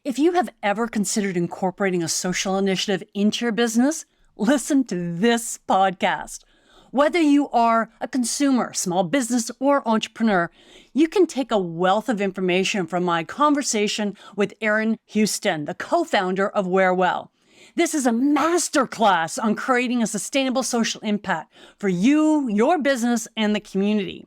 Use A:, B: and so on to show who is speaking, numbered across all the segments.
A: If you have ever considered incorporating a social initiative into your business, listen to this podcast. Whether you are a consumer, small business, or entrepreneur, you can take a wealth of information from my conversation with Erin Houston, the co-founder of Wearwell. This is a masterclass on creating a sustainable social impact for you, your business, and the community.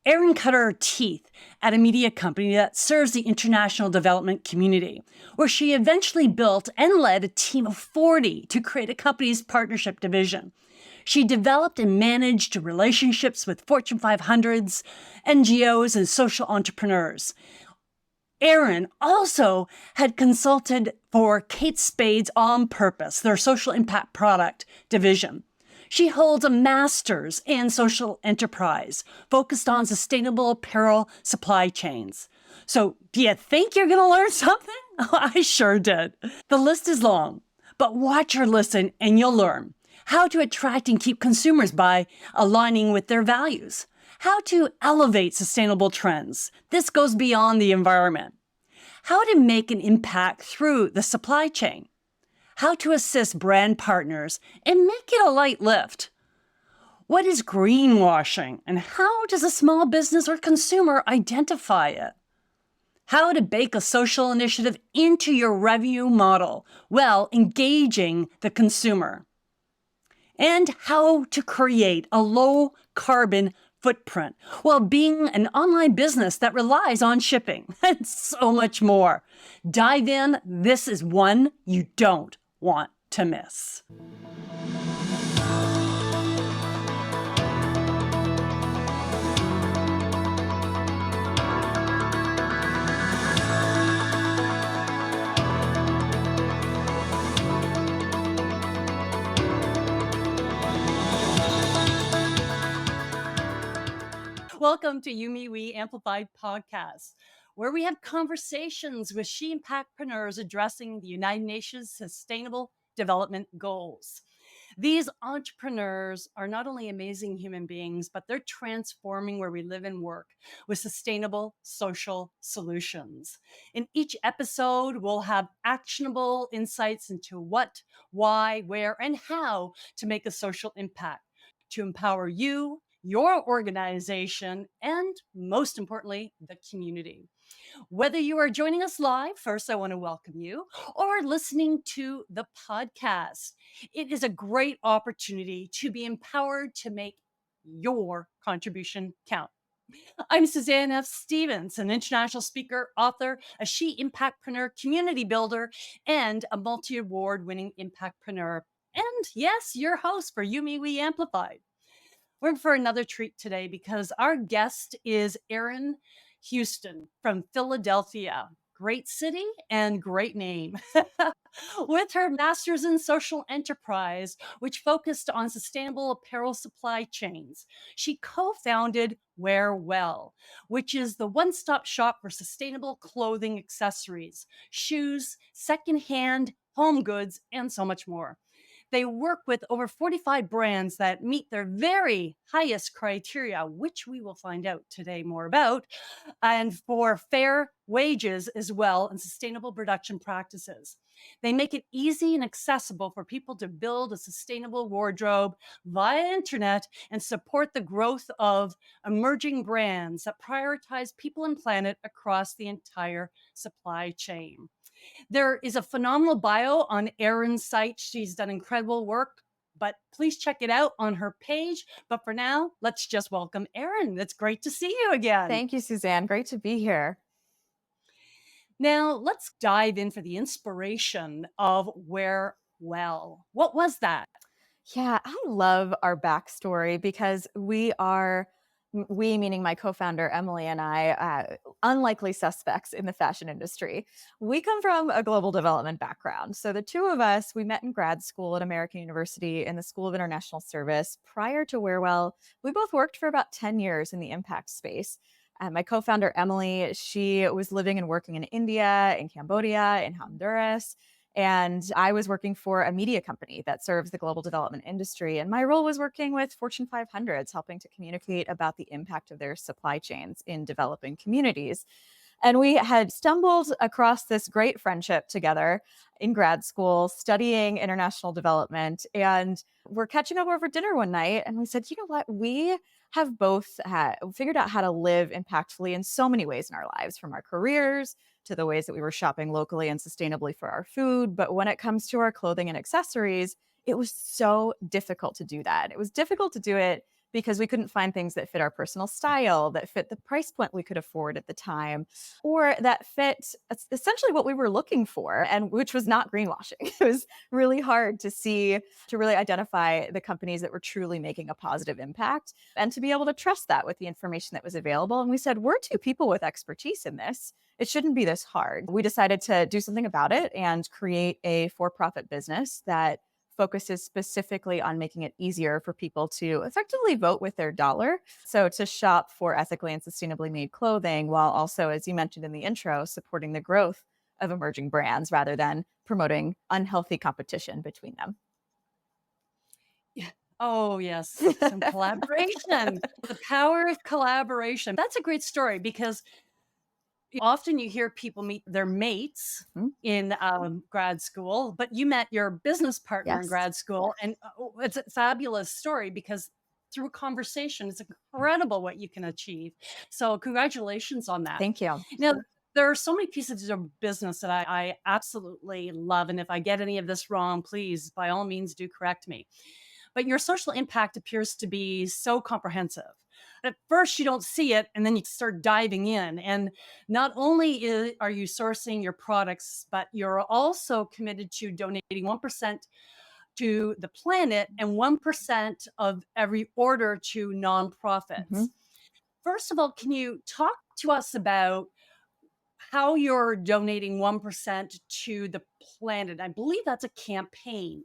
A: Erin cut her teeth at a media company that serves the international development community, where she eventually built and led a team of 40 to create a company's partnership division. She developed and managed relationships with Fortune 500s, NGOs, and social entrepreneurs. Erin also had consulted for Kate Spade's On Purpose, their social impact product division. She holds a master's in social enterprise focused on sustainable apparel supply chains. So, do you think you're going to learn something? I sure did. The list is long, but watch or listen and you'll learn how to attract and keep consumers by aligning with their values, how to elevate sustainable trends. This goes beyond the environment. How to make an impact through the supply chain. How to assist brand partners and make it a light lift. What is greenwashing and how does a small business or consumer identify it? How to bake a social initiative into your revenue model while engaging the consumer. And how to create a low carbon footprint while being an online business that relies on shipping and so much more. Dive in. This is one you don't want to miss. Welcome to YouMeWe Amplified podcast, where we have conversations with sheIMPACTpreneurs addressing the United Nations Sustainable Development Goals. These entrepreneurs are not only amazing human beings, but they're transforming where we live and work with sustainable social solutions. In each episode, we'll have actionable insights into what, why, where, and how to make a social impact to empower you, your organization, and most importantly, the community. Whether you are joining us live, first, I want to welcome you, or listening to the podcast. It is a great opportunity to be empowered to make your contribution count. I'm Suzanne F. Stevens, an international speaker, author, a sheIMPACTpreneur community builder, and a multi-award winning impactpreneur. And yes, your host for YouMeWe Amplified. We're in for another treat today because our guest is Erin Houston from Philadelphia. Great city and great name. With her master's in social enterprise, which focused on sustainable apparel supply chains, she co-founded Wearwell, which is the one-stop shop for sustainable clothing accessories, shoes, secondhand, home goods, and so much more. They work with over 45 brands that meet their very highest criteria, which we will find out today more about, and for fair wages as well and sustainable production practices. They make it easy and accessible for people to build a sustainable wardrobe via internet and support the growth of emerging brands that prioritize people and planet across the entire supply chain. There is a phenomenal bio on Erin's site. She's done incredible work, but please check it out on her page. But for now, let's just welcome Erin. It's great to see you again.
B: Thank you, Suzanne. Great to be here.
A: Now, let's dive in for the inspiration of Wearwell. What was that?
B: Yeah, I love our backstory because we meaning my co-founder Emily and I, unlikely suspects in the fashion industry. We come from a global development background. So the two of us, we met in grad school at American University in the School of International Service. Prior to Wearwell, we both worked for about 10 years in the impact space. My co-founder Emily, she was living and working in India, in Cambodia, in Honduras. And I was working for a media company that serves the global development industry. And my role was working with Fortune 500s, helping to communicate about the impact of their supply chains in developing communities. And we had stumbled across this great friendship together in grad school, studying international development. And we're catching up over dinner one night. And we said, you know what? We have both figured out how to live impactfully in so many ways in our lives, from our careers to the ways that we were shopping locally and sustainably for our food. But when it comes to our clothing and accessories, it was so difficult to do that. It was difficult to do it because we couldn't find things that fit our personal style, that fit the price point we could afford at the time, or that fit essentially what we were looking for, and which was not greenwashing. It was really hard to really identify the companies that were truly making a positive impact and to be able to trust that with the information that was available. And we said, we're two people with expertise in this. It shouldn't be this hard. We decided to do something about it and create a for-profit business that focuses specifically on making it easier for people to effectively vote with their dollar. So to shop for ethically and sustainably made clothing, while also, as you mentioned in the intro, supporting the growth of emerging brands rather than promoting unhealthy competition between them.
A: Yeah. Oh, yes. Some collaboration. The power of collaboration. That's a great story because often you hear people meet their mates
B: Mhm.
A: in grad school, but you met your business partner in
B: Yes.
A: grad school. And it's a fabulous story because through conversation, it's incredible what you can achieve. So, congratulations on that.
B: Thank you.
A: Now, there are so many pieces of business that I absolutely love. And if I get any of this wrong, please, by all means, do correct me. But your social impact appears to be so comprehensive. At first, you don't see it, and then you start diving in. And not only are you sourcing your products, but you're also committed to donating 1% to the planet and 1% of every order to
B: Mhm.
A: nonprofits. First of all, can you talk to us about how you're donating 1% to the planet? I believe that's a campaign.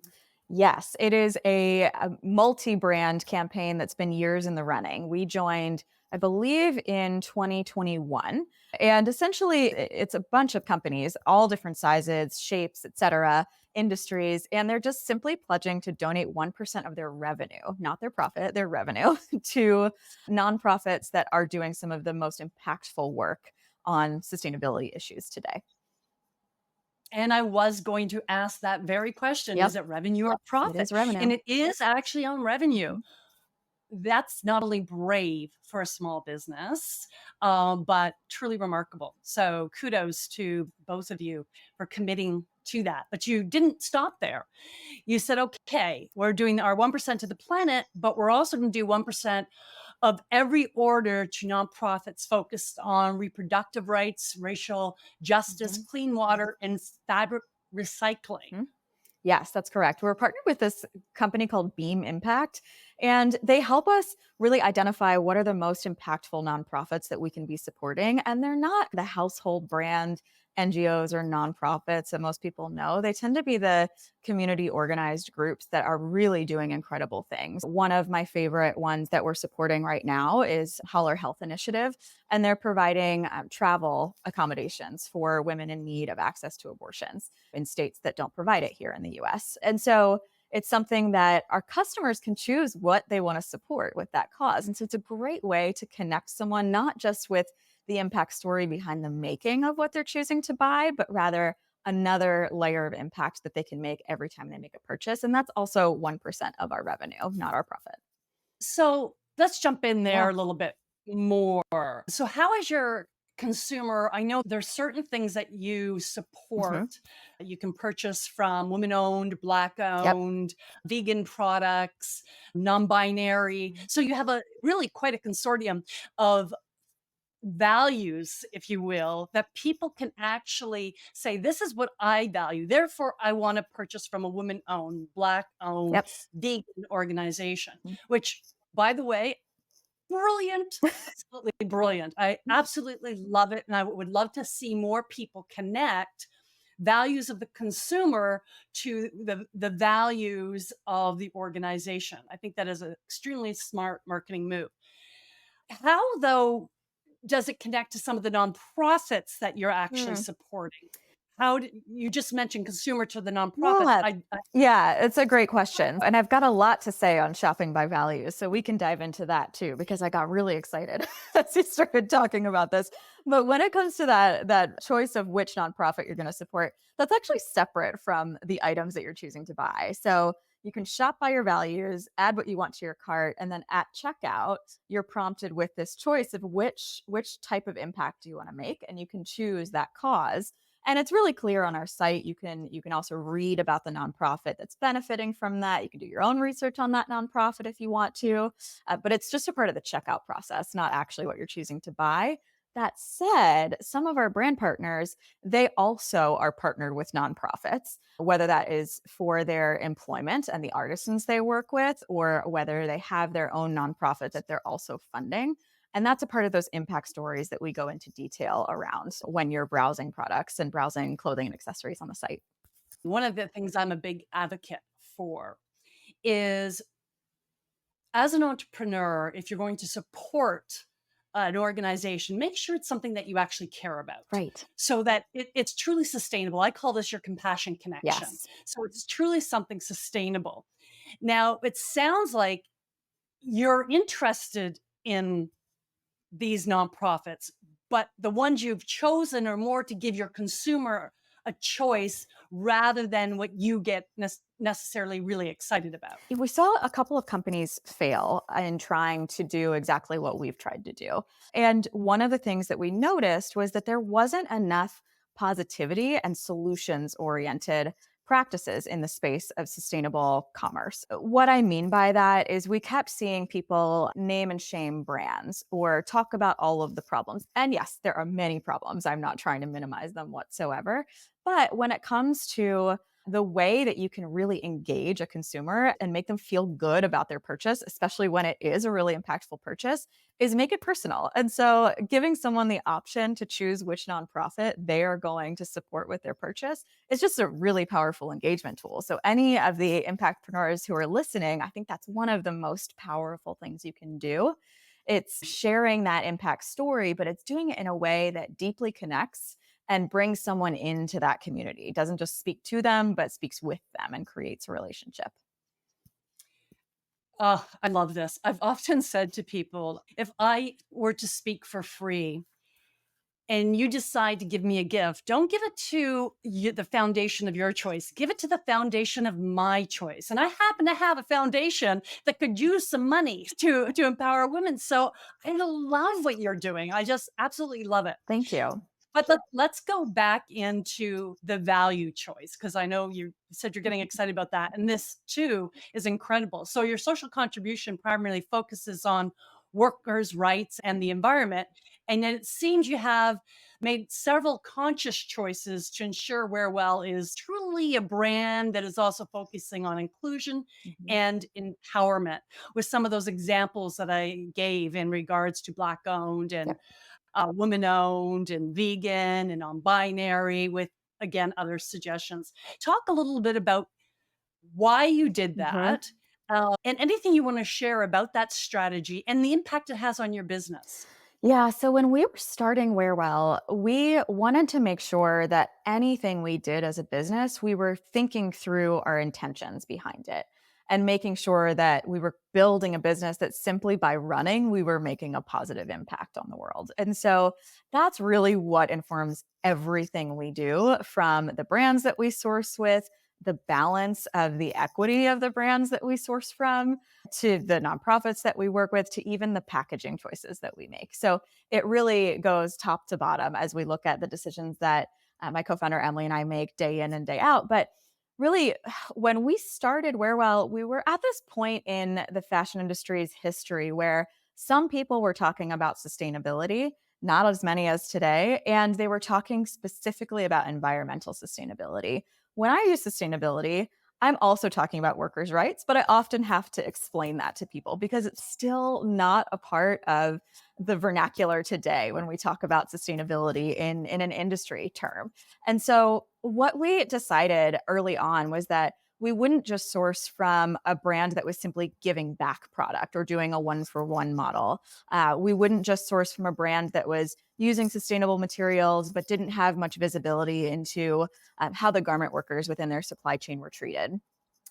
B: Yes, it is a multi-brand campaign that's been years in the running. We joined, I believe, in 2021. And essentially, it's a bunch of companies, all different sizes, shapes, et cetera, industries. And they're just simply pledging to donate 1% of their revenue, not their profit, their revenue, to nonprofits that are doing some of the most impactful work on sustainability issues today.
A: And I was going to ask that very question.
B: Yep,
A: Is it revenue or
B: it
A: profit?
B: is revenue.
A: And it is actually on revenue.
B: Mhm.
A: That's not only brave for a small business, but truly remarkable. So kudos to both of you for committing to that. But you didn't stop there. You said, okay, we're doing our 1% to the planet, but we're also going to do 1% of every order to nonprofits focused on reproductive rights, racial justice,
B: Mhm.
A: clean water, and fabric recycling.
B: Mhm. Yes, that's correct. We're partnered with this company called Beam Impact, and they help us really identify what are the most impactful nonprofits that we can be supporting. And they're not the household brand NGOs or nonprofits that most people know. They tend to be the community organized groups that are really doing incredible things. One of my favorite ones that we're supporting right now is Holler Health Initiative, and they're providing travel accommodations for women in need of access to abortions in states that don't provide it here in the US. And so it's something that our customers can choose what they want to support with that cause. And so it's a great way to connect someone, not just with the impact story behind the making of what they're choosing to buy, but rather another layer of impact that they can make every time they make a purchase. And that's also 1% of our revenue, not our profit.
A: So let's jump in there
B: Yeah.
A: a little bit more. So, how is your consumer? I know there's certain things that you
B: Hmm.
A: support. You can purchase from women owned, Black
B: Yep.
A: owned, vegan products, non binary.
B: Mhm.
A: So, you have a really quite a consortium of values, if you will, that people can actually say, this is what I value. Therefore, I want to purchase from a woman owned, Black owned,
B: Yep.
A: vegan organization,
B: Mhm.
A: which, by the way, brilliant, absolutely brilliant. I absolutely love it. And I would love to see more people connect values of the consumer to the values of the organization. I think that is an extremely smart marketing move. How, though, does it connect to some of the nonprofits that you're actually
B: Hmm.
A: supporting? How did you just mentioned consumer to the nonprofits?
B: Yeah. Yeah, it's a great question. And I've got a lot to say on shopping by values. So we can dive into that too, because I got really excited as you started talking about this. But when it comes to that choice of which nonprofit you're going to support, that's actually separate from the items that you're choosing to buy. So you can shop by your values, add what you want to your cart, and then at checkout, you're prompted with this choice of which type of impact do you want to make, and you can choose that cause. And it's really clear on our site. You can also read about the nonprofit that's benefiting from that. You can do your own research on that nonprofit if you want to, but it's just a part of the checkout process, not actually what you're choosing to buy. That said, some of our brand partners, they also are partnered with nonprofits, whether that is for their employment and the artisans they work with, or whether they have their own nonprofit that they're also funding. And that's a part of those impact stories that we go into detail around when you're browsing products and browsing clothing and accessories on the site.
A: One of the things I'm a big advocate for is, as an entrepreneur, if you're going to support an organization, make sure it's something that you actually care about
B: Right.
A: so that it's truly sustainable. I call this your compassion connection.
B: Yes.
A: So it's truly something sustainable. Now, it sounds like you're interested in these nonprofits, but the ones you've chosen are more to give your consumer a choice rather than what you get necessarily really excited about.
B: We saw a couple of companies fail in trying to do exactly what we've tried to do. And one of the things that we noticed was that there wasn't enough positivity and solutions oriented practices in the space of sustainable commerce. What I mean by that is we kept seeing people name and shame brands or talk about all of the problems. And yes, there are many problems. I'm not trying to minimize them whatsoever. But when it comes to the way that you can really engage a consumer and make them feel good about their purchase, especially when it is a really impactful purchase, is make it personal. And so giving someone the option to choose which nonprofit they are going to support with their purchase is just a really powerful engagement tool. So any of the impactpreneurs who are listening, I think that's one of the most powerful things you can do. It's sharing that impact story, but it's doing it in a way that deeply connects and brings someone into that community. It doesn't just speak to them, but speaks with them and creates a relationship.
A: Oh, I love this. I've often said to people, if I were to speak for free and you decide to give me a gift, don't give it to the foundation of your choice. Give it to the foundation of my choice. And I happen to have a foundation that could use some money to empower women. So I love what you're doing. I just absolutely love it.
B: Thank you.
A: But let's go back into the value choice because I know you said you're getting excited about that. And this too is incredible. So, your social contribution primarily focuses on workers' rights and the environment. And then it seems you have made several conscious choices to ensure Wearwell is truly a brand that is also focusing on inclusion
B: Mhm.
A: and empowerment with some of those examples that I gave in regards to Black owned and
B: Yep.
A: woman owned and vegan and non-binary with, again, other suggestions. Talk a little bit about why you did
B: Mhm.
A: that, and anything you want to share about that strategy and the impact it has on your business.
B: Yeah. So when we were starting Wearwell, we wanted to make sure that anything we did as a business, we were thinking through our intentions behind it and making sure that we were building a business that simply by running, we were making a positive impact on the world. And so that's really what informs everything we do, from the brands that we source with, the balance of the equity of the brands that we source from, to the nonprofits that we work with, to even the packaging choices that we make. So it really goes top to bottom as we look at the decisions that my co-founder Emily and I make day in and day out. But really, when we started Wearwell, we were at this point in the fashion industry's history where some people were talking about sustainability, not as many as today, and they were talking specifically about environmental sustainability. When I use sustainability, I'm also talking about workers' rights, but I often have to explain that to people because it's still not a part of the vernacular today when we talk about sustainability in an industry term. And so, what we decided early on was that we wouldn't just source from a brand that was simply giving back product or doing a one-for-one model. We wouldn't just source from a brand that was using sustainable materials but didn't have much visibility into how the garment workers within their supply chain were treated.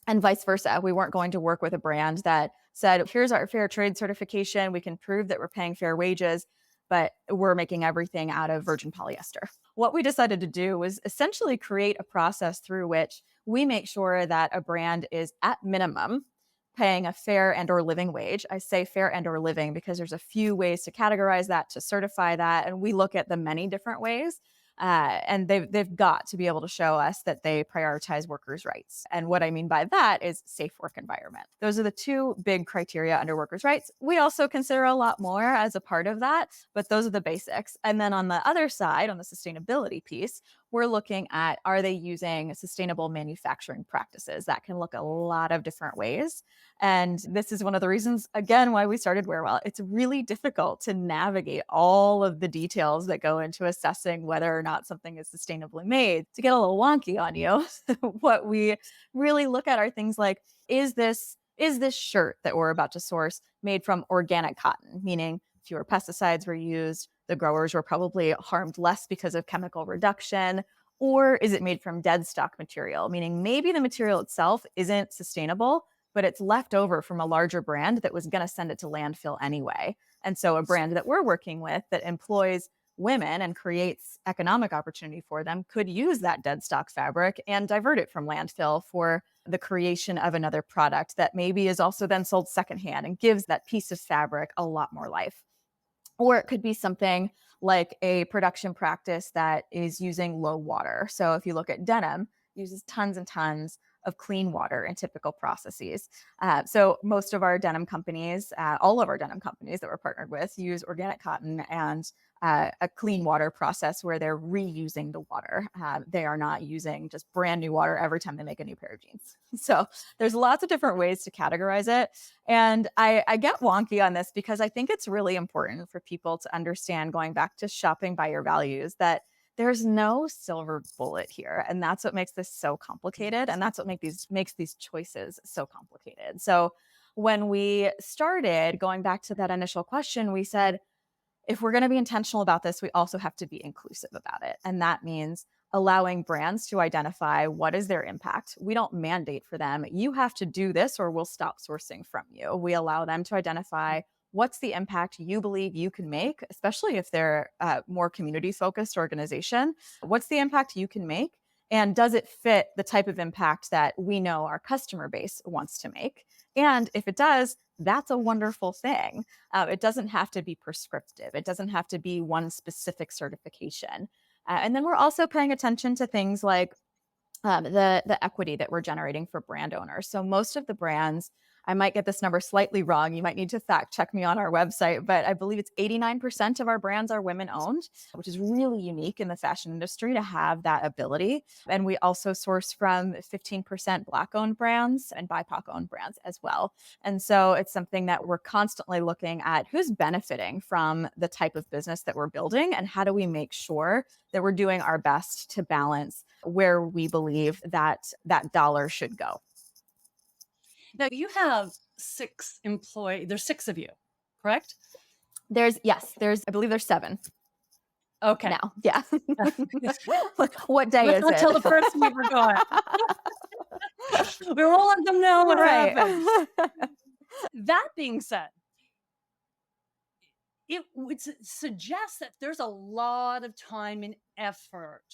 B: And vice versa. We weren't going to work with a brand that said, here's our fair trade certification. We can prove that we're paying fair wages, but we're making everything out of virgin polyester. What we decided to do was essentially create a process through which we make sure that a brand is at minimum paying a fair and or living wage. I say fair and or living because there's a few ways to categorize that, to certify that, and we look at the many different ways. And they've got to be able to show us that they prioritize workers' rights. And what I mean by that is safe work environment. Those are the two big criteria under workers' rights. We also consider a lot more as a part of that, but those are the basics. And then on the other side, on the sustainability piece, we're looking at, are they using sustainable manufacturing practices? That can look a lot of different ways. And this is one of the reasons, again, why we started Wearwell. It's really difficult to navigate all of the details that go into assessing whether or not something is sustainably made. To get a little wonky on you, what we really look at are things like, is this shirt that we're about to source made from organic cotton, meaning fewer pesticides were used, the growers were probably harmed less because of chemical reduction? Or is it made from dead stock material, meaning maybe the material itself isn't sustainable, but it's left over from a larger brand that was going to send it to landfill anyway. And so a brand that we're working with that employs women and creates economic opportunity for them could use that dead stock fabric and divert it from landfill for the creation of another product that maybe is also then sold secondhand and gives that piece of fabric a lot more life. Or it could be something like a production practice that is using low water. So if you look at denim, it uses tons and tons of clean water in typical processes. So most of our denim companies, all of our denim companies that we're partnered with, use organic cotton and a clean water process where they're reusing the water. They are not using just brand new water every time they make a new pair of jeans. So there's lots of different ways to categorize it. And I get wonky on this because I think it's really important for people to understand, going back to shopping by your values, that there's no silver bullet here. And that's what makes this so complicated. And that's what makes these choices so complicated. So when we started, going back to that initial question, we said, if we're going to be intentional about this, we also have to be inclusive about it. And that means allowing brands to identify what is their impact. We don't mandate for them, you have to do this or we'll stop sourcing from you. We allow them to identify what's the impact you believe you can make, especially if they're a more community focused organization. What's the impact you can make? And does it fit the type of impact that we know our customer base wants to make? And if it does, that's a wonderful thing. It doesn't have to be prescriptive. It doesn't have to be one specific certification. And then we're also paying attention to things like the equity that we're generating for brand owners. So most of the brands, I might get this number slightly wrong. You might need to fact check me on our website, but I believe it's 89% of our brands are women owned, which is really unique in the fashion industry to have that ability. And we also source from 15% Black owned brands and BIPOC owned brands as well. And so it's something that we're constantly looking at, who's benefiting from the type of business that we're building, and how do we make sure that we're doing our best to balance where we believe that that dollar should go.
A: Now you have 6 employees. There's 6 of you, correct?
B: There's I believe there's 7
A: Okay.
B: now. Yeah. What day
A: Let's
B: is
A: not tell the
B: it?
A: person we were going. We won't let them know what happened.
B: Right.
A: That being said, it would suggest that there's a lot of time and effort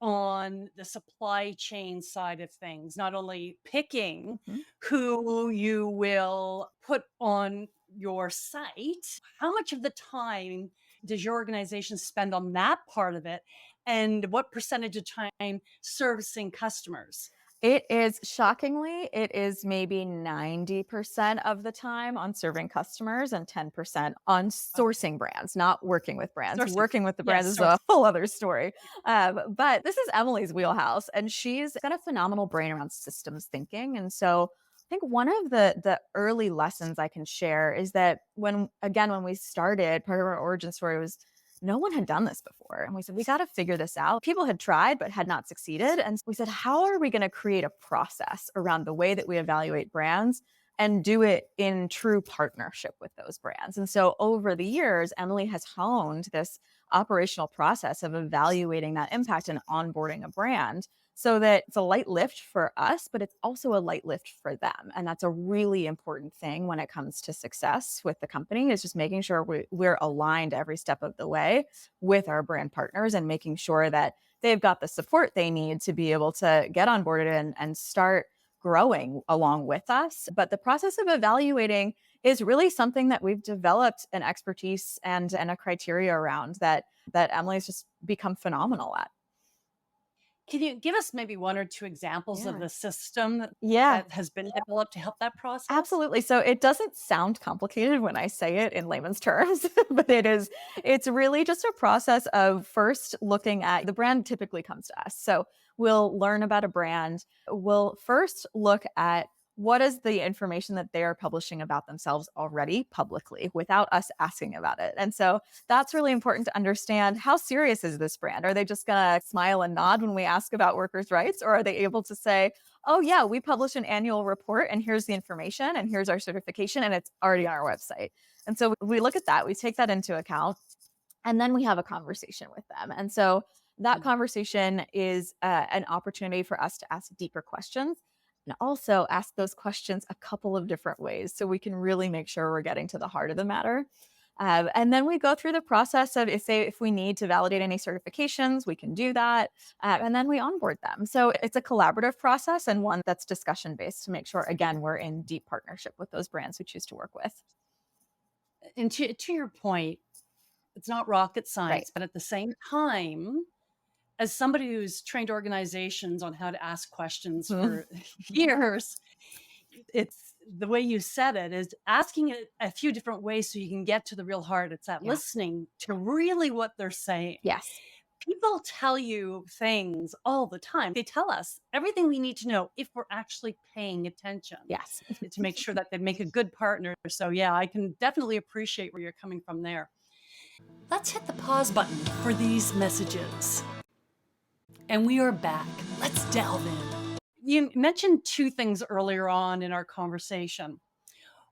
A: on the supply chain side of things, not only picking
B: Mhm.
A: who you will put on your site. How much of the time does your organization spend on that part of it? And what percentage of time servicing customers?
B: It is shockingly, it is maybe 90% of the time on serving customers and 10% on
A: Okay.
B: sourcing brands, not working with brands.
A: Sourcing.
B: Working with the brands
A: Yes,
B: is a
A: sourcing.
B: whole other story. But this is Emily's wheelhouse, and she's got a phenomenal brain around systems thinking. And so I think one of the early lessons I can share is that when we started, part of our origin story was no one had done this before. And we said, we got to figure this out. People had tried, but had not succeeded. And we said, how are we going to create a process around the way that we evaluate brands and do it in true partnership with those brands? And so over the years, Emily has honed this operational process of evaluating that impact and onboarding a brand so that it's a light lift for us, but it's also a light lift for them. And that's a really important thing when it comes to success with the company, is just making sure we're aligned every step of the way with our brand partners and making sure that they've got the support they need to be able to get onboarded and start growing along with us. But the process of evaluating is really something that we've developed an expertise and a criteria around that Emily's just become phenomenal at.
A: Can you give us maybe one or two examples of
B: Yeah.
A: the system
B: Yeah,
A: that has been developed to help that process?
B: absolutely. So it doesn't sound complicated when I say it in layman's terms, but it's really just a process of first looking at the brand typically comes to us. So we'll learn about a brand. We'll first look at what is the information that they are publishing about themselves already publicly without us asking about it. And so that's really important to understand. How serious is this brand? Are they just going to smile and nod when we ask about workers' rights? Or are they able to say, oh yeah, we publish an annual report and here's the information and here's our certification and it's already on our website. And so we look at that, we take that into account, and then we have a conversation with them. And so that
A: Mm.
B: conversation is an opportunity for us to ask deeper questions and also ask those questions a couple of different ways so we can really make sure we're getting to the heart of the matter. And then we go through the process of if we need to validate any certifications, we can do that. And then we onboard them. So it's a collaborative process and one that's discussion based to make sure, again, we're in deep partnership with those brands we choose to work with.
A: And to your point, it's not rocket
B: Right.
A: science, but at the same time, as somebody who's trained organizations on how to ask questions
B: Mhm.
A: for years, it's the way you said it is asking it a few different ways so you can get to the real heart. It's that
B: Yeah.
A: listening to really what they're saying.
B: Yes.
A: People tell you things all the time. They tell us everything we need to know if we're actually paying attention
B: Yes.
A: to make sure that they make a good partner. So, yeah, I can definitely appreciate where you're coming from there. Let's hit the pause button for these messages. And we are back. Let's delve in. You mentioned two things earlier on in our conversation.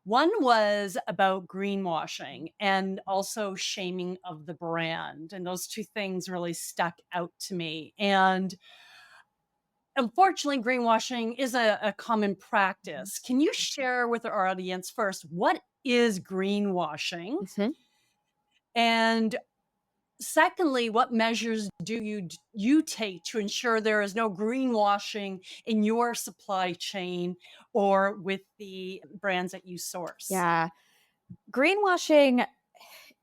A: One was about greenwashing and also shaming of the brand. And those two things really stuck out to me. And unfortunately, greenwashing is a common
B: Mhm.
A: practice. Can you share with our audience first what is greenwashing?
B: Mhm.
A: And secondly, what measures do you take to ensure there is no greenwashing in your supply chain or with the brands that you source?
B: Yeah. Greenwashing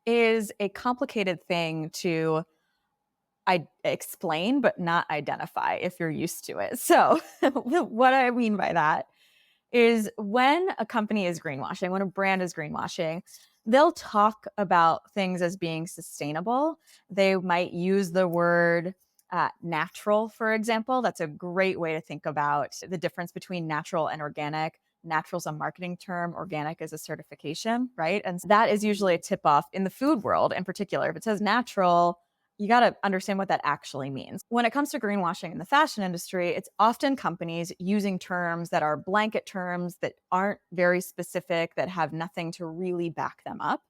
B: is a complicated thing to explain, but not identify if you're used to it. So, what I mean by that is when a company is greenwashing, when a brand is greenwashing, they'll talk about things as being sustainable. They might use the word natural, for example. That's a great way to think about the difference between natural and organic. Natural is a marketing term, organic is a certification, right? And that is usually a tip off in the food world in particular. If it says natural, you got to understand what that actually means. When it comes to greenwashing in the fashion industry, it's often companies using terms that are blanket terms that aren't very specific, that have nothing to really back them up.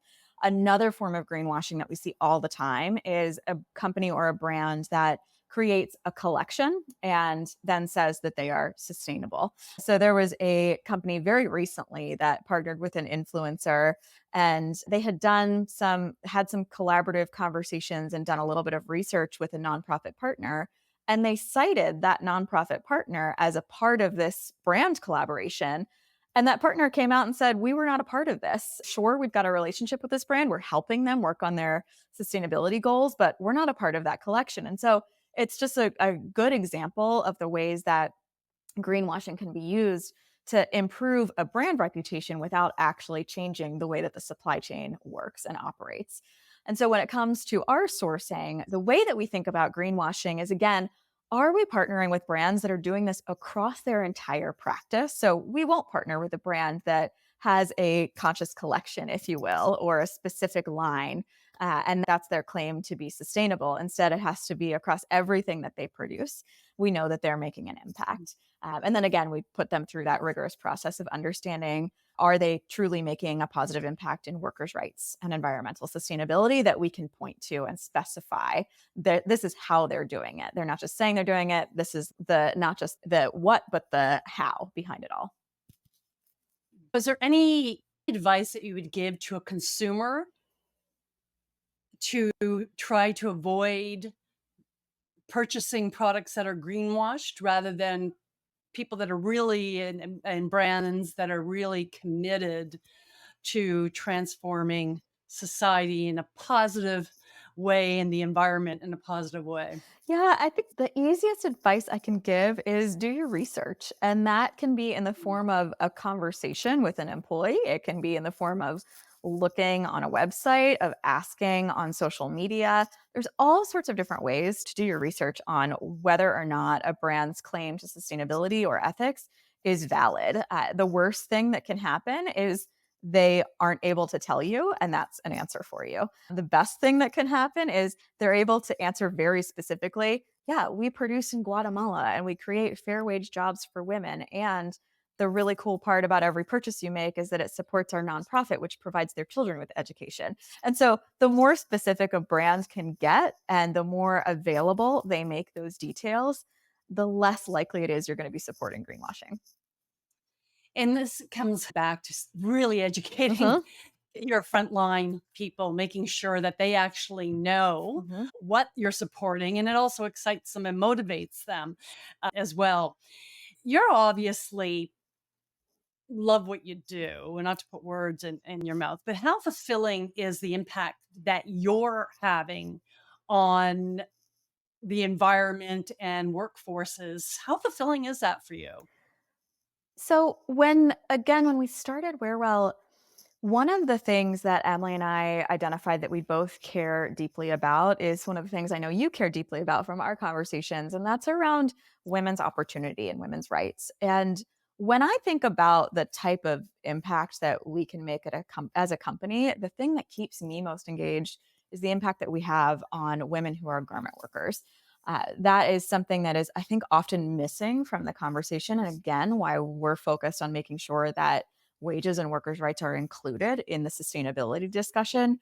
B: Another form of greenwashing that we see all the time is a company or a brand that creates a collection and then says that they are sustainable. So there was a company very recently that partnered with an influencer, and they had some collaborative conversations and done a little bit of research with a nonprofit partner, and they cited that nonprofit partner as a part of this brand collaboration. And that partner came out and said, we were not a part of this. Sure, we've got a relationship with this brand, we're helping them work on their sustainability goals, but we're not a part of that collection. And so it's just a good example of the ways that greenwashing can be used to improve a brand reputation without actually changing the way that the supply chain works and operates. And so when it comes to our sourcing, the way that we think about greenwashing is, again, are we partnering with brands that are doing this across their entire practice? So we won't partner with a brand that has a conscious collection, if you will, or a specific line. And that's their claim to be sustainable. Instead, it has to be across everything that they produce. We know that they're making an impact. And then again, we put them through that rigorous process of understanding, are they truly making a positive impact in workers' rights and environmental sustainability that we can point to and specify that this is how they're doing it. They're not just saying they're doing it. This is the not just the what, but the how behind it all.
A: Was there any advice that you would give to a consumer to try to avoid purchasing products that are greenwashed rather than people that are really and brands that are really committed to transforming society in a positive way and the environment in a positive way?
B: Yeah, I think the easiest advice I can give is do your research. And that can be in the form of a conversation with an employee. It can be in the form of looking on a website, of asking on social media. There's all sorts of different ways to do your research on whether or not a brand's claim to sustainability or ethics is valid. The worst thing that can happen is they aren't able to tell you, and that's an answer for you. The best thing that can happen is they're able to answer very specifically, yeah, we produce in Guatemala and we create fair wage jobs for women. And the really cool part about every purchase you make is that it supports our nonprofit, which provides their children with education. And so the more specific a brand can get and the more available they make those details, the less likely it is you're going to be supporting greenwashing.
A: And this comes back to really educating
B: Uh-huh.
A: your frontline people, making sure that they actually know
B: Hmm.
A: what you're supporting. And it also excites them and motivates them as well. You're obviously love what you do, and not to put words in your mouth, but how fulfilling is the impact that you're having on the environment and workforces? How fulfilling is that for you?
B: So when we started Wearwell, one of the things that Emily and I identified that we both care deeply about is one of the things I know you care deeply about from our conversations, and that's around women's opportunity and women's rights. And when I think about the type of impact that we can make at as a company, the thing that keeps me most engaged is the impact that we have on women who are garment workers. That is something that is, I think, often missing from the conversation. And again, why we're focused on making sure that wages and workers' rights are included in the sustainability discussion.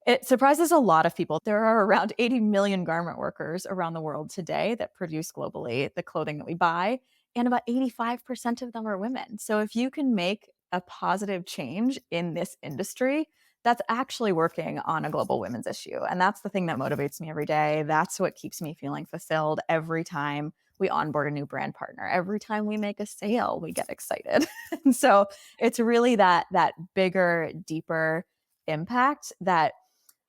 B: It surprises a lot of people. There are around 80 million garment workers around the world today that produce globally the clothing that we buy, and about 85% of them are women. So if you can make a positive change in this industry, that's actually working on a global women's issue. And that's the thing that motivates me every day. That's what keeps me feeling fulfilled every time we onboard a new brand partner. Every time we make a sale, we get excited. And so it's really that bigger, deeper impact that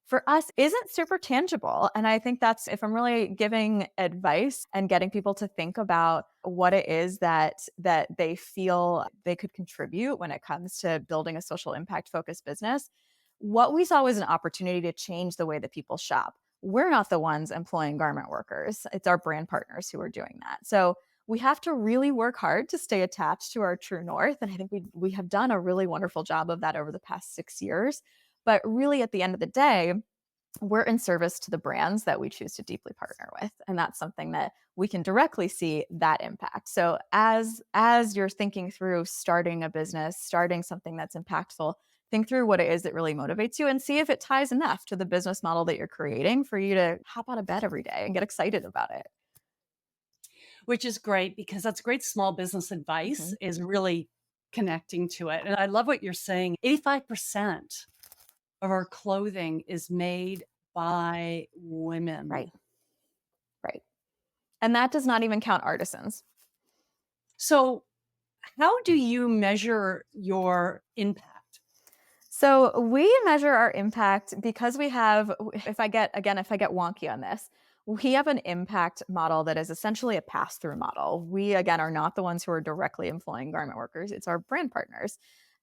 B: for us isn't super tangible. And I think that's if I'm really giving advice and getting people to think about what it is that they feel they could contribute when it comes to building a social impact focused business, what we saw was an opportunity to change the way that people shop. We're not the ones employing garment workers. It's our brand partners who are doing that. So we have to really work hard to stay attached to our true north. And I think we have done a really wonderful job of that over the past 6 years. But really, at the end of the day, we're in service to the brands that we choose to deeply partner with, and that's something that we can directly see that impact. So as you're thinking through starting a business, starting something that's impactful, think through what it is that really motivates you and see if it ties enough to the business model that you're creating for you to hop out of bed every day and get excited about it.
A: Which is great because that's great small business advice
B: Mhm.
A: is really connecting to it. And I love what you're saying. 85% of our clothing is made by
B: Right,
A: women.
B: right. And that does not even count artisans.
A: So, how do you measure your impact?
B: So we measure our impact because we have, if I get wonky on this, we have an impact model that is essentially a pass through model. We, again, are not the ones who are directly employing garment workers, it's our brand partners.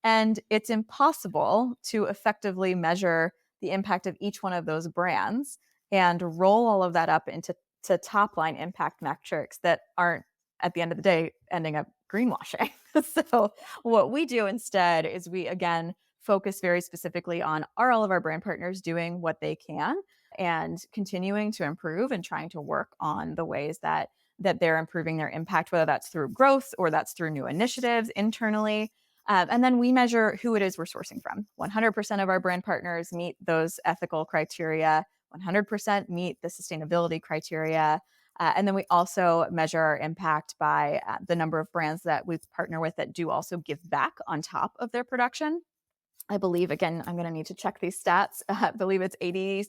B: And it's impossible to effectively measure the impact of each one of those brands and roll all of that up into top line impact metrics that aren't, at the end of the day, ending up greenwashing. So what we do instead is we, again, focus very specifically on, are all of our brand partners doing what they can and continuing to improve and trying to work on the ways that they're improving their impact, whether that's through growth or that's through new initiatives internally. And then we measure who it is we're sourcing from. 100% of our brand partners meet those ethical criteria, 100% meet the sustainability criteria. And then we also measure our impact by the number of brands that we partner with that do also give back on top of their production. I believe, again, I'm going to need to check these stats. I believe it's 83%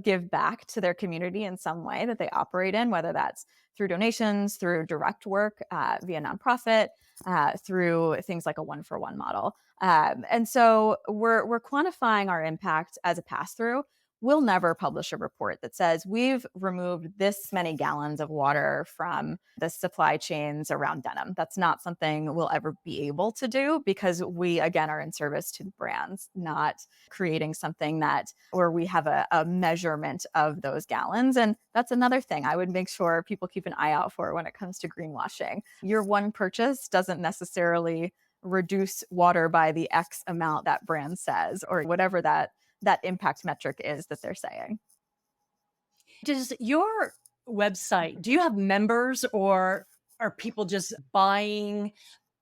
B: give back to their community in some way that they operate in, whether that's through donations, through direct work via nonprofit, through things like a one-for-one model. And so we're quantifying our impact as a pass-through. We'll never publish a report that says we've removed this many gallons of water from the supply chains around denim. That's not something we'll ever be able to do because we, again, are in service to the brands, not creating something that where we have a measurement of those gallons. And that's another thing I would make sure people keep an eye out for when it comes to greenwashing. Your one purchase doesn't necessarily reduce water by the X amount that brand says, or whatever that impact metric is that they're saying.
A: Does your website, do you have members, or are people just buying,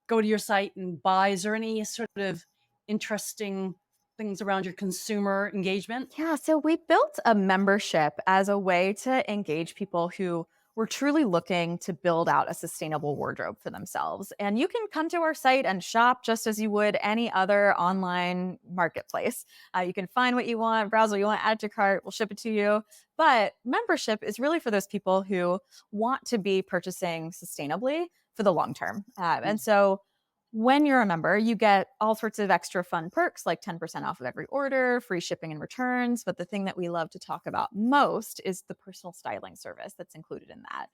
A: go to your site and buy? Is there any sort of interesting things around your consumer engagement?
B: Yeah, so we built a membership as a way to engage people who were truly looking to build out a sustainable wardrobe for themselves. And you can come to our site and shop just as you would any other online marketplace. You can find what you want, browse what you want, add it to cart, we'll ship it to you. But membership is really for those people who want to be purchasing sustainably for the long term. And so when you're a member, you get all sorts of extra fun perks like 10% off of every order, free shipping and returns. But the thing that we love to talk about most is the personal styling service that's included in that.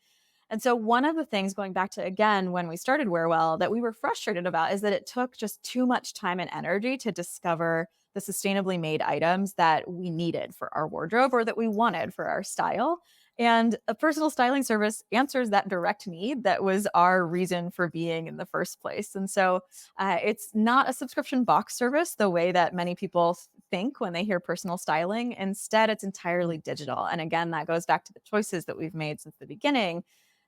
B: And so, one of the things going back to again, when we started Wearwell, that we were frustrated about is that it took just too much time and energy to discover the sustainably made items that we needed for our wardrobe or that we wanted for our style. And a personal styling service answers that direct need that was our reason for being in the first place. And so it's not a subscription box service the way that many people think when they hear personal styling. Instead, it's entirely digital. And again, that goes back to the choices that we've made since the beginning.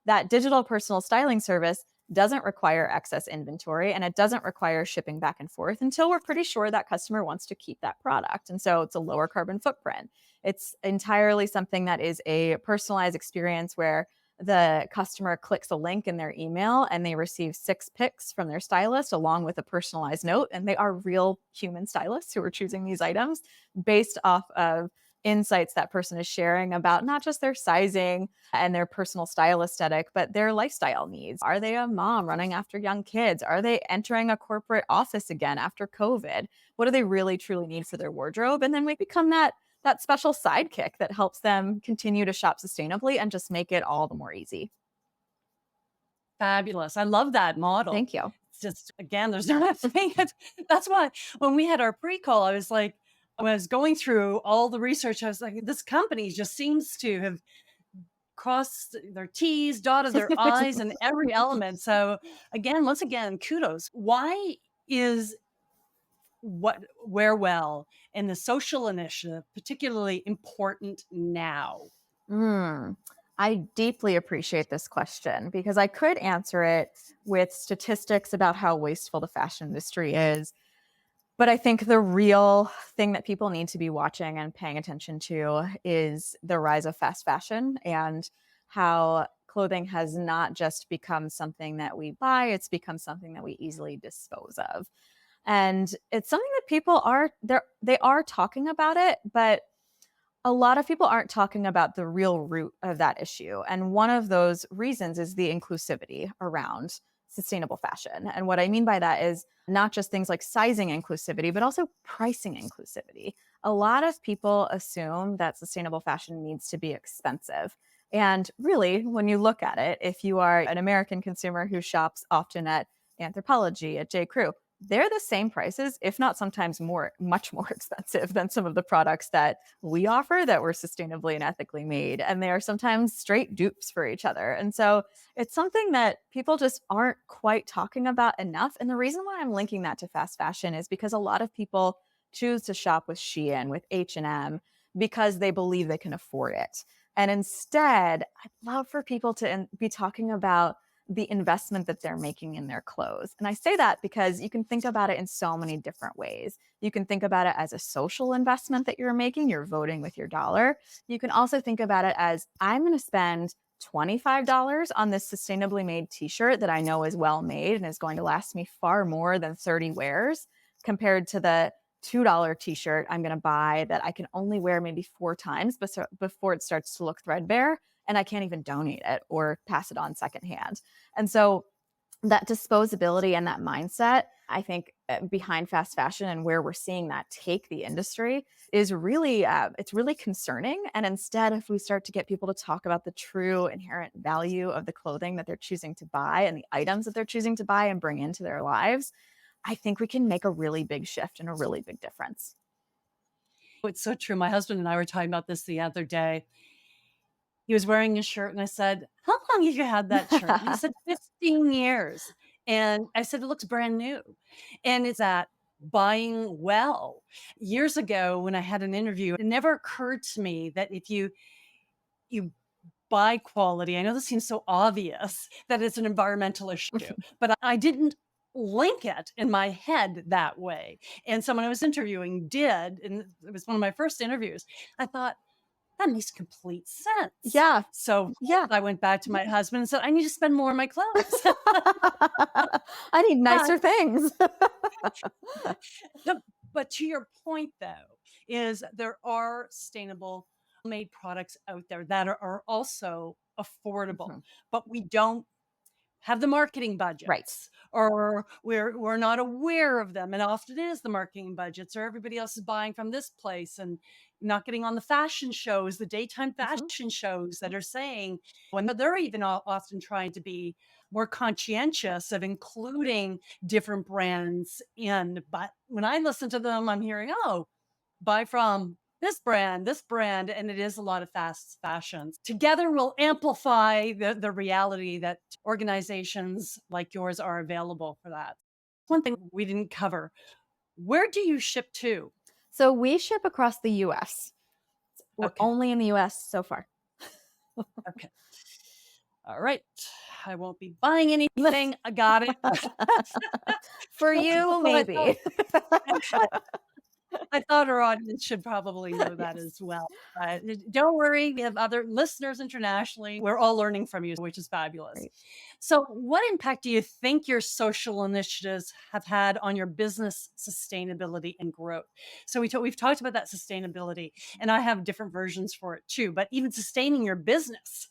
B: That digital personal styling service doesn't require excess inventory and it doesn't require shipping back and forth until we're pretty sure that customer wants to keep that product. And so it's a lower carbon footprint. It's entirely something that is a personalized experience where the customer clicks a link in their email and they receive 6 pics from their stylist along with a personalized note. And they are real human stylists who are choosing these items based off of insights that person is sharing about not just their sizing and their personal style aesthetic, but their lifestyle needs. Are they a mom running after young kids? Are they entering a corporate office again after COVID? What do they really truly need for their wardrobe? And then we become that special sidekick that helps them continue to shop sustainably and just make it all the more easy.
A: Fabulous. I love that model.
B: Thank you.
A: It's just, again, there's no nothing. That's why when we had our pre-call, I was like, when I was going through all the research, I was like, this company just seems to have crossed their T's, dotted their I's in every element. So again, once again, kudos. Why is what Wearwell and the social initiative particularly important now?
B: Mm, I deeply appreciate this question because I could answer it with statistics about how wasteful the fashion industry is. But I think the real thing that people need to be watching and paying attention to is the rise of fast fashion and how clothing has not just become something that we buy, it's become something that we easily dispose of. And it's something that they are talking about it, but a lot of people aren't talking about the real root of that issue. And one of those reasons is the inclusivity around sustainable fashion. And what I mean by that is not just things like sizing inclusivity, but also pricing inclusivity. A lot of people assume that sustainable fashion needs to be expensive. And really, when you look at it, if you are an American consumer who shops often at Anthropologie, at J. Crew, they're the same prices, if not sometimes much more expensive than some of the products that we offer that were sustainably and ethically made. And they are sometimes straight dupes for each other. And so it's something that people just aren't quite talking about enough. And the reason why I'm linking that to fast fashion is because a lot of people choose to shop with Shein, with H&M, because they believe they can afford it. And instead, I'd love for people to be talking about the investment that they're making in their clothes. And I say that because you can think about it in so many different ways. You can think about it as a social investment that you're making, you're voting with your dollar. You can also think about it as, I'm going to spend $25 on this sustainably made t-shirt that I know is well made and is going to last me far more than 30 wears, compared to the $2 t-shirt I'm going to buy that I can only wear maybe 4 times before it starts to look threadbare, and I can't even donate it or pass it on secondhand. And so that disposability and that mindset, I think, behind fast fashion and where we're seeing that take the industry is really, it's really concerning. And instead, if we start to get people to talk about the true inherent value of the clothing that they're choosing to buy and the items that they're choosing to buy and bring into their lives, I think we can make a really big shift and a really big difference.
A: It's so true. My husband and I were talking about this the other day. He was wearing a shirt and I said, "How long have you had that shirt?" And he said, "15 years." And I said, "It looks brand new." And it's that buying well. Years ago when I had an interview, it never occurred to me that if you buy quality, I know this seems so obvious that it's an environmental issue, but I didn't link it in my head that way. And someone I was interviewing did, and it was one of my first interviews. I thought, that makes complete sense.
B: Yeah.
A: So
B: Yeah.
A: I went back to my husband and said, I need to spend more on my clothes.
B: I need
A: but,
B: nicer things.
A: no, but to your point, though, is there are sustainable made products out there that are also affordable,
B: Mhm.
A: but we don't have the marketing
B: Right.
A: budgets, or we're not aware of them, and often it is the marketing budgets, or everybody else is buying from this place and not getting on the fashion shows, the daytime
B: Mhm.
A: fashion shows that are saying, when they're even often trying to be more conscientious of including different brands in. But when I listen to them, I'm hearing, oh, buy from this brand, and it is a lot of fast fashions. Together, we'll amplify the reality that organizations like yours are available for that. One thing we didn't cover, where do you ship to?
B: So we ship across the US. We're
A: Okay.
B: only in the US so far.
A: Okay. All right. I won't be buying anything. I got it.
B: For you,
A: Well,
B: maybe.
A: I thought our audience should probably know that
B: Yes.
A: as well. Don't worry, we have other listeners internationally. We're all learning from you, which is fabulous.
B: Right.
A: So, what impact do you think your social initiatives have had on your business sustainability and growth? So, we've talked about that sustainability, and I have different versions for it too. But even sustaining your business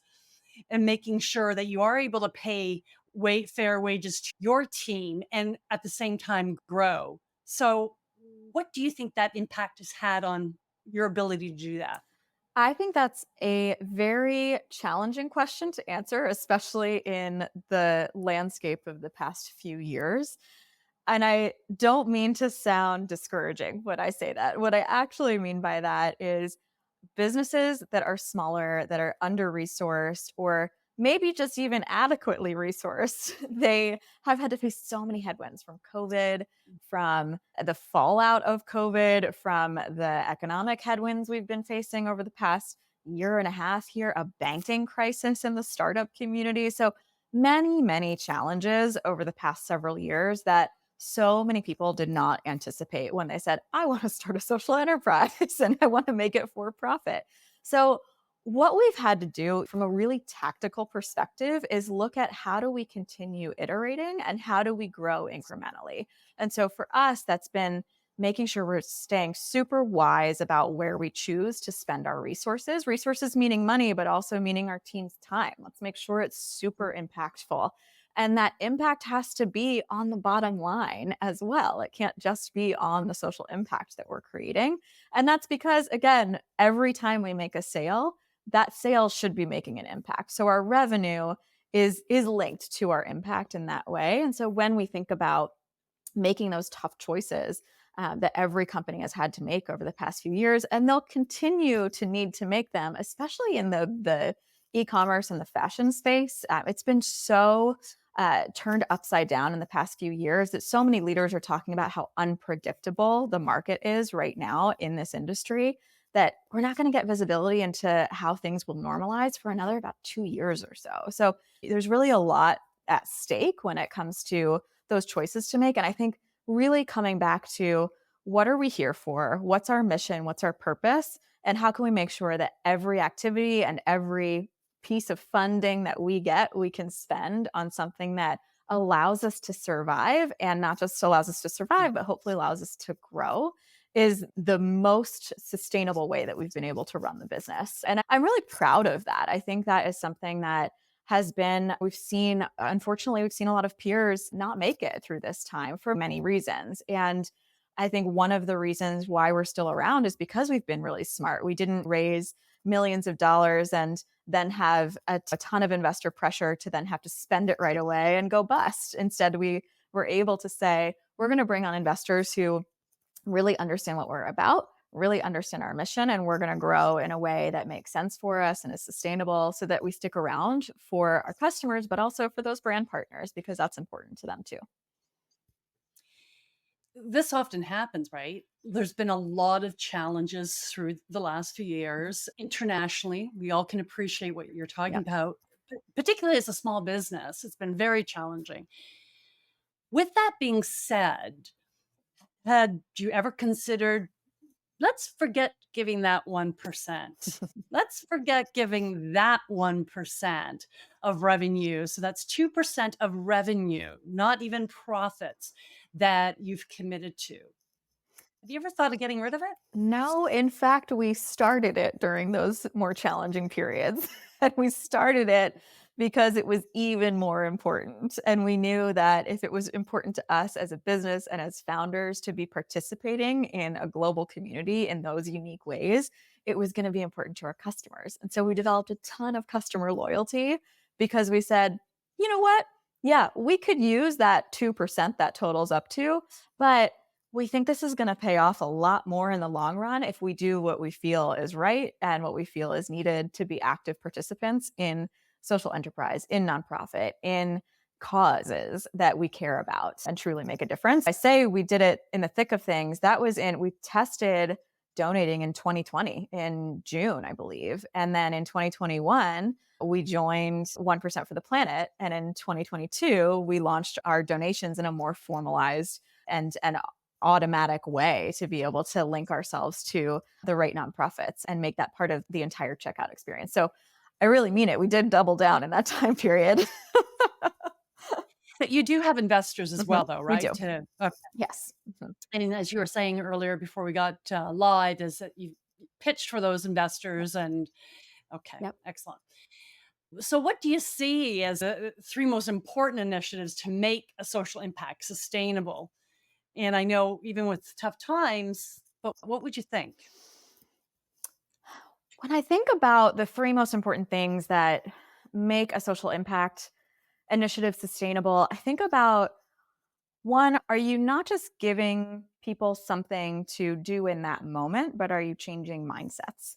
A: and making sure that you are able to pay fair wages to your team and at the same time grow. So, what do you think that impact has had on your ability to do that?
B: I think that's a very challenging question to answer, especially in the landscape of the past few years. And I don't mean to sound discouraging when I say that. What I actually mean by that is businesses that are smaller, that are under resourced, or maybe just even adequately resourced, they have had to face so many headwinds from COVID, from the fallout of COVID, from the economic headwinds we've been facing over the past year and a half here, a banking crisis in the startup community. So many, many challenges over the past several years that so many people did not anticipate when they said, I want to start a social enterprise and I want to make it for profit. So, what we've had to do from a really tactical perspective is look at how do we continue iterating and how do we grow incrementally. And so, for us, that's been making sure we're staying super wise about where we choose to spend our resources. Resources meaning money, but also meaning our team's time. Let's make sure it's super impactful. And that impact has to be on the bottom line as well. It can't just be on the social impact that we're creating. And that's because, again, every time we make a sale, that sale should be making an impact. So our revenue is linked to our impact in that way. And so when we think about making those tough choices that every company has had to make over the past few years, and they'll continue to need to make them, especially in the e-commerce and the fashion space. It's been so turned upside down in the past few years that so many leaders are talking about how unpredictable the market is right now in this industry, that we're not going to get visibility into how things will normalize for another about 2 years or so. So there's really a lot at stake when it comes to those choices to make. And I think really coming back to, what are we here for? What's our mission? What's our purpose? And how can we make sure that every activity and every piece of funding that we get, we can spend on something that allows us to survive, and not just allows us to survive, but hopefully allows us to grow, is the most sustainable way that we've been able to run the business. And I'm really proud of that. I think that is something that has been, unfortunately, we've seen a lot of peers not make it through this time for many reasons. And I think one of the reasons why we're still around is because we've been really smart. We didn't raise millions of dollars and then have a ton of investor pressure to then have to spend it right away and go bust. Instead, we were able to say, we're going to bring on investors who really understand what we're about, really understand our mission, and we're going to grow in a way that makes sense for us and is sustainable, so that we stick around for our customers, but also for those brand partners, because that's important to them too.
A: This often happens, right? There's been a lot of challenges through the last few years internationally. We all can appreciate what you're talking
B: Yep.
A: about, particularly as a small business. It's been very challenging. With that being said, had you ever considered, let's forget giving that 1%. Let's forget giving that 1% of revenue. So that's 2% of revenue, not even profits, that you've committed to. Have you ever thought of getting rid of it?
B: No, in fact, we started it during those more challenging periods. And we started it because it was even more important. And we knew that if it was important to us as a business and as founders to be participating in a global community in those unique ways, it was going to be important to our customers. And so we developed a ton of customer loyalty, because we said, you know what? Yeah, we could use that 2% that totals up to, but we think this is going to pay off a lot more in the long run if we do what we feel is right and what we feel is needed to be active participants in social enterprise, in nonprofit, in causes that we care about and truly make a difference. I say we did it in the thick of things. We tested donating in 2020 in June, I believe. And then in 2021, we joined 1% for the Planet. And in 2022, we launched our donations in a more formalized and automatic way to be able to link ourselves to the right nonprofits and make that part of the entire checkout experience. So I really mean it. We did double down in that time period.
A: But you do have investors as
B: Mhm.
A: well, though,
B: We
A: right?
B: do.
A: Okay.
B: Yes. Mhm.
A: And as you were saying earlier before we got live, is that you pitched for those
B: Yep.
A: investors and okay,
B: Yep.
A: excellent. So, what do you see as the three most important initiatives to make a social impact sustainable? And I know even with tough times, but what would you think?
B: When I think about the three most important things that make a social impact initiative sustainable, I think about, one, are you not just giving people something to do in that moment, but are you changing mindsets?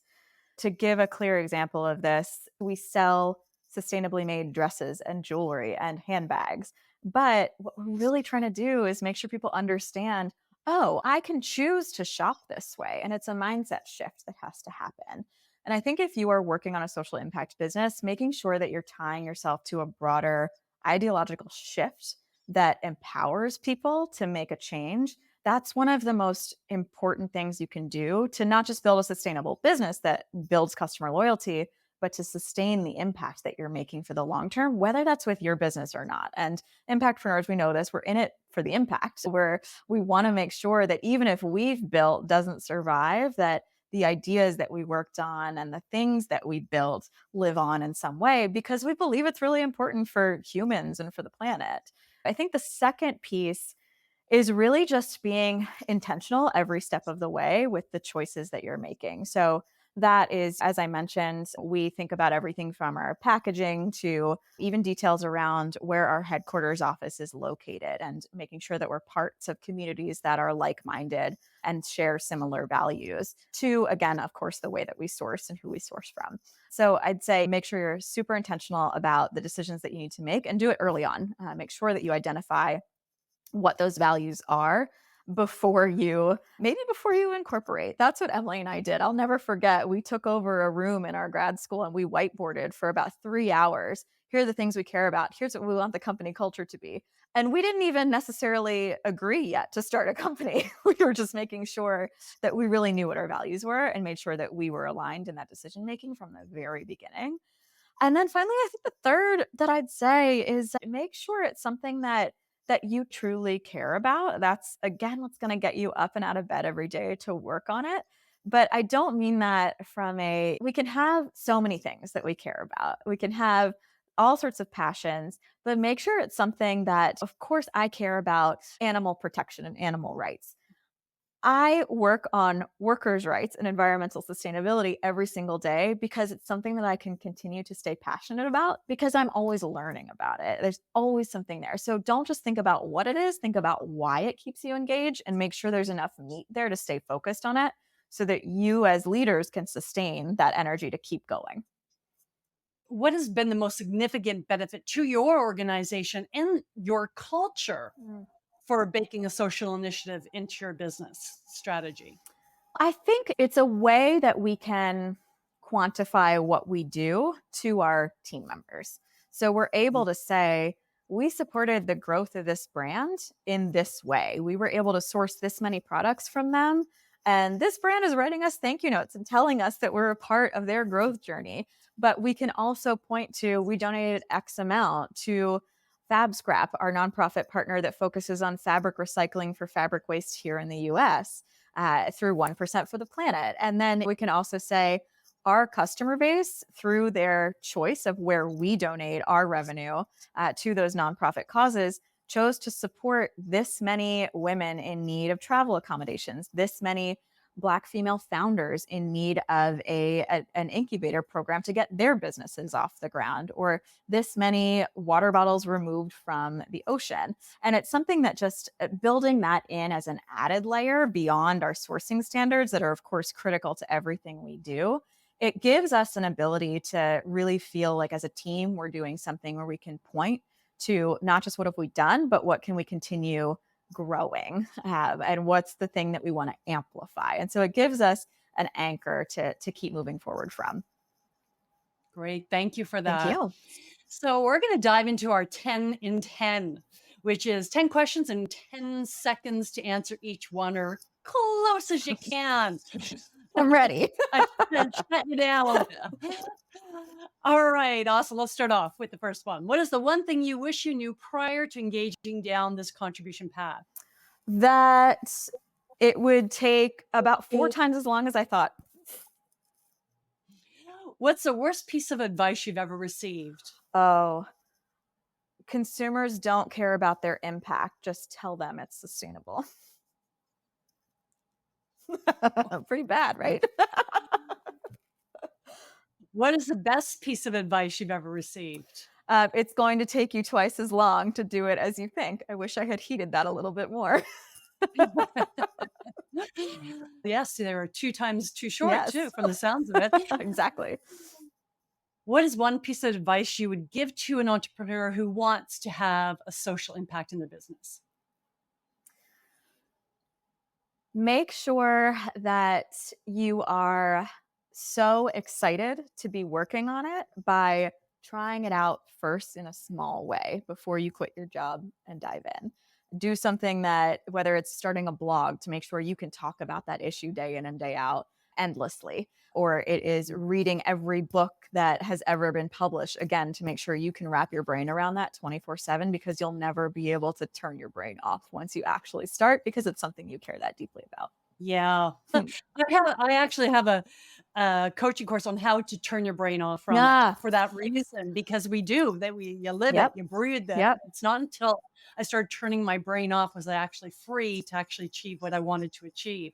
B: To give a clear example of this, we sell sustainably made dresses and jewelry and handbags. But what we're really trying to do is make sure people understand, oh, I can choose to shop this way. And it's a mindset shift that has to happen. And I think if you are working on a social impact business, making sure that you're tying yourself to a broader ideological shift that empowers people to make a change, that's one of the most important things you can do to not just build a sustainable business that builds customer loyalty, but to sustain the impact that you're making for the long term, whether that's with your business or not. And impactpreneurs, we know this, we're in it for the impact, where we want to make sure that even if we've built doesn't survive, that the ideas that we worked on and the things that we built live on in some way, because we believe it's really important for humans and for the planet. I think the second piece is really just being intentional every step of the way with the choices that you're making. So That is, as I mentioned, we think about everything from our packaging to even details around where our headquarters office is located and making sure that we're parts of communities that are like minded and share similar values. To, again, of course, the way that we source and who we source from. So I'd say make sure you're super intentional about the decisions that you need to make and do it early on. Make sure that you identify what those values are before you incorporate. That's what Emily and I did. I'll never forget. We took over a room in our grad school and we whiteboarded for about 3 hours. Here are the things we care about. Here's what we want the company culture to be. And we didn't even necessarily agree yet to start a company. We were just making sure that we really knew what our values were and made sure that we were aligned in that decision making from the very beginning. And then finally, I think the third that I'd say is make sure it's something that you truly care about. That's again what's going to get you up and out of bed every day to work on it. But I don't mean that from a we can have so many things that we care about. We can have all sorts of passions, but make sure it's something that of course I care about animal protection and animal rights. I work on workers' rights and environmental sustainability every single day because it's something that I can continue to stay passionate about because I'm always learning about it. There's always something there. So don't just think about what it is, think about why it keeps you engaged and make sure there's enough meat there to stay focused on it so that you as leaders can sustain that energy to keep going.
A: What has been the most significant benefit to your organization and your culture for baking a social initiative into your business strategy?
B: I think it's a way that we can quantify what we do to our team members. So we're able to say, we supported the growth of this brand in this way. We were able to source this many products from them. And this brand is writing us thank you notes and telling us that we're a part of their growth journey. But we can also point to we donated X amount to Fab Scrap, our nonprofit partner that focuses on fabric recycling for fabric waste here in the US through 1% for the planet. And then we can also say our customer base, through their choice of where we donate our revenue to those nonprofit causes, chose to support this many women in need of travel accommodations, this many Black female founders in need of an incubator program to get their businesses off the ground, or this many water bottles removed from the ocean. And it's something that just building that in as an added layer beyond our sourcing standards that are, of course, critical to everything we do. It gives us an ability to really feel like as a team, we're doing something where we can point to not just what have we done, but what can we continue growing and what's the thing that we want to amplify. And so it gives us an anchor to keep moving forward from.
A: Great. Thank you for
B: Thank
A: that.
B: you.
A: So, we're going to dive into our 10 in 10, which is 10 questions and 10 seconds to answer each one or close as you can.
B: I'm ready.
A: I should shut you down. All right. Awesome. Let's start off with the first one. What is the one thing you wish you knew prior to engaging down this contribution path?
B: That it would take about 4 times as long as I thought.
A: What's the worst piece of advice you've ever received?
B: Oh, consumers don't care about their impact. Just tell them it's sustainable. Pretty bad, right?
A: What is the best piece of advice you've ever received?
B: It's going to take you twice as long to do it as you think. I wish I had heeded that a little bit more.
A: Yes, they were 2 times too short
B: Yes,
A: too, from the sounds of it.
B: exactly.
A: What is one piece of advice you would give to an entrepreneur who wants to have a social impact in their business?
B: Make sure that you are so excited to be working on it by trying it out first in a small way before you quit your job and dive in. Do something that, whether it's starting a blog to make sure you can talk about that issue day in and day out endlessly, or it is reading every book that has ever been published, again, to make sure you can wrap your brain around that 24/7, because you'll never be able to turn your brain off once you actually start because it's something you care that deeply about.
A: Yeah. I actually have a coaching course on how to turn your brain off from it
B: Yeah.
A: for that reason, because we do that. You live it,
B: Yep.
A: you breathe it.
B: Yep.
A: It's not until I started turning my brain off was I actually free to actually achieve what I wanted to achieve.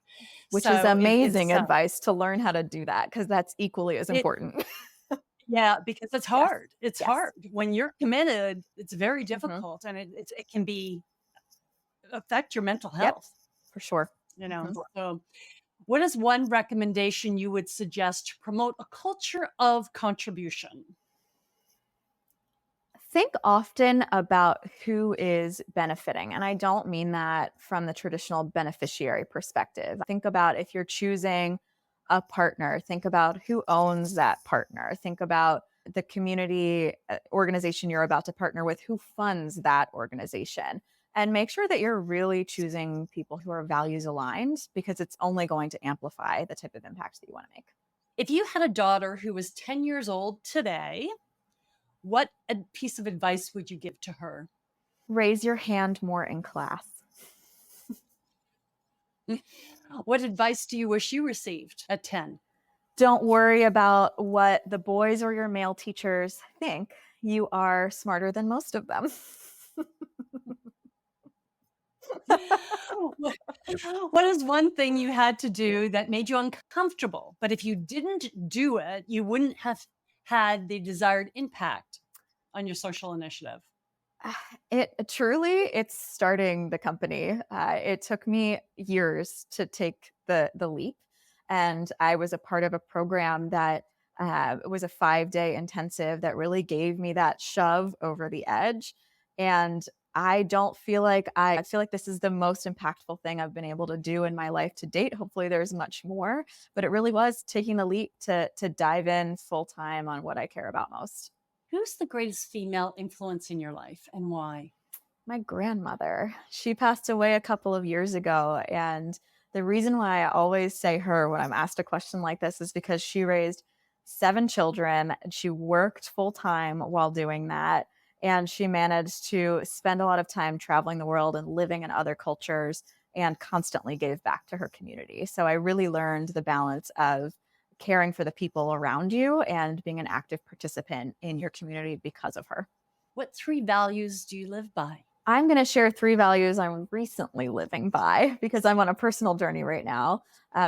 B: Which is
A: So
B: amazing advice to learn how to do that, because that's equally as
A: it
B: important.
A: yeah, because it's
B: Yes.
A: hard. It's
B: Yes.
A: hard when you're committed. It's very
B: Mhm.
A: difficult, and it can be affect your mental
B: Yep.
A: health.
B: For sure.
A: You know,
B: Mhm.
A: so what is one recommendation you would suggest to promote a culture of contribution?
B: Think often about who is benefiting. And I don't mean that from the traditional beneficiary perspective. Think about if you're choosing a partner, think about who owns that partner. Think about the community organization you're about to partner with, who funds that organization. And make sure that you're really choosing people who are values aligned, because it's only going to amplify the type of impact that you want to make.
A: If you had a daughter who was 10 years old today, what piece of advice would you give to her?
B: Raise your hand more in class.
A: What advice do you wish you received at 10?
B: Don't worry about what the boys or your male teachers think. You are smarter than most of them.
A: What what is one thing you had to do that made you uncomfortable, but if you didn't do it, you wouldn't have had the desired impact on your social initiative?
B: It truly, it's starting the company. It took me years to take the leap, and I was a part of a program that was a 5-day intensive that really gave me that shove over the edge. And I don't feel like I feel like this is the most impactful thing I've been able to do in my life to date. Hopefully, there's much more, but it really was taking the leap to dive in full time on what I care about most.
A: Who's the greatest female influence in your life and why?
B: My grandmother. She passed away a couple of years ago, and the reason why I always say her when I'm asked a question like this is because she raised 7 children, and she worked full time while doing that, and she managed to spend a lot of time traveling the world and living in other cultures, and constantly gave back to her community. So I really learned the balance of caring for the people around you and being an active participant in your community because of her.
A: What 3 values do you live by?
B: I'm going to share 3 values I'm recently living by because I'm on a personal journey right now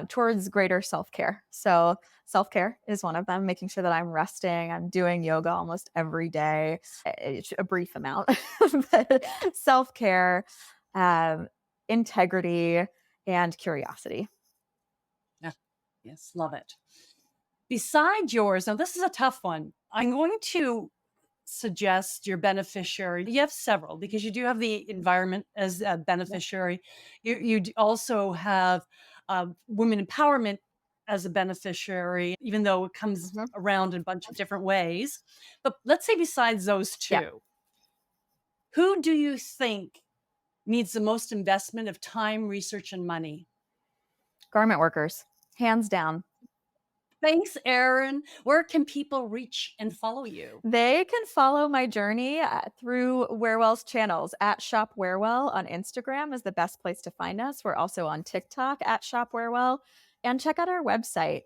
B: towards greater self care. So, self care is one of them, making sure that I'm resting. I'm doing yoga almost every day, it's a brief amount, but self care, um, integrity, and curiosity.
A: Yeah. Yes, love it. Beside yours, now this is a tough one. I'm going to suggest your beneficiary. You have several because you do have the environment as a
B: Yep.
A: beneficiary. Also have women empowerment as a beneficiary, even though it comes
B: Mhm.
A: around in a bunch of different ways. But let's say besides those
B: Yeah.
A: two, who do you think needs the most investment of time, research, and money?
B: Garment workers, hands down.
A: Thanks, Erin. Where can people reach and follow you?
B: They can follow my journey through Wearwell's channels. At Shop Wearwell on Instagram is the best place to find us. We're also on TikTok at Shop Wearwell, and check out our website.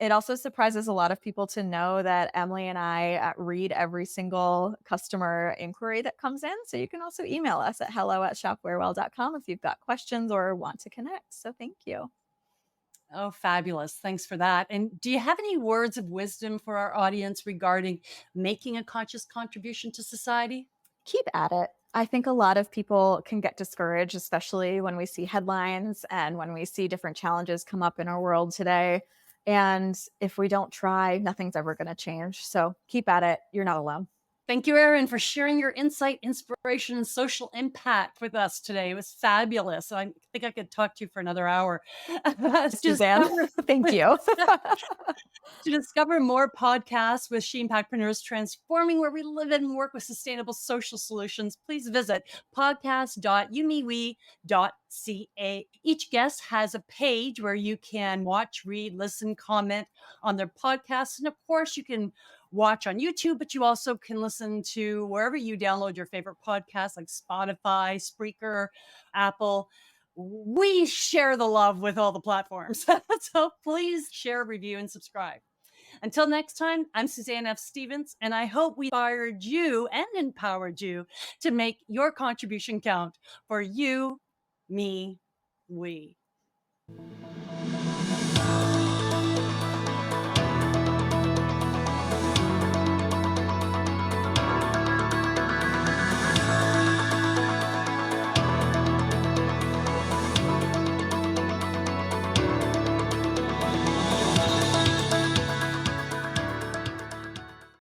B: It also surprises a lot of people to know that Emily and I read every single customer inquiry that comes in. So you can also email us at hello@shopwearwell.com if you've got questions or want to connect. So thank you.
A: Oh, fabulous. Thanks for that. And do you have any words of wisdom for our audience regarding making a conscious contribution to society?
B: Keep at it. I think a lot of people can get discouraged, especially when we see headlines and when we see different challenges come up in our world today. And if we don't try, nothing's ever going to change. So keep at it. You're not alone.
A: Thank you, Erin, for sharing your insight, inspiration, and social impact with us today. It was fabulous. I think I could talk to you for another hour. to
B: Suzanne,
A: discover,
B: thank you.
A: To discover more podcasts with sheIMPACTpreneurs transforming where we live and work with sustainable social solutions, please visit podcast.youmewe.ca. Each guest has a page where you can watch, read, listen, comment on their podcasts. And of course, you can watch on YouTube, but you also can listen to wherever you download your favorite podcasts like Spotify, Spreaker, Apple. we share the love with all the platforms. So please share, review, and subscribe. Until next time, I'm Suzanne F. Stevens, and I hope we inspired you and empowered you to make your contribution count for you, me, we.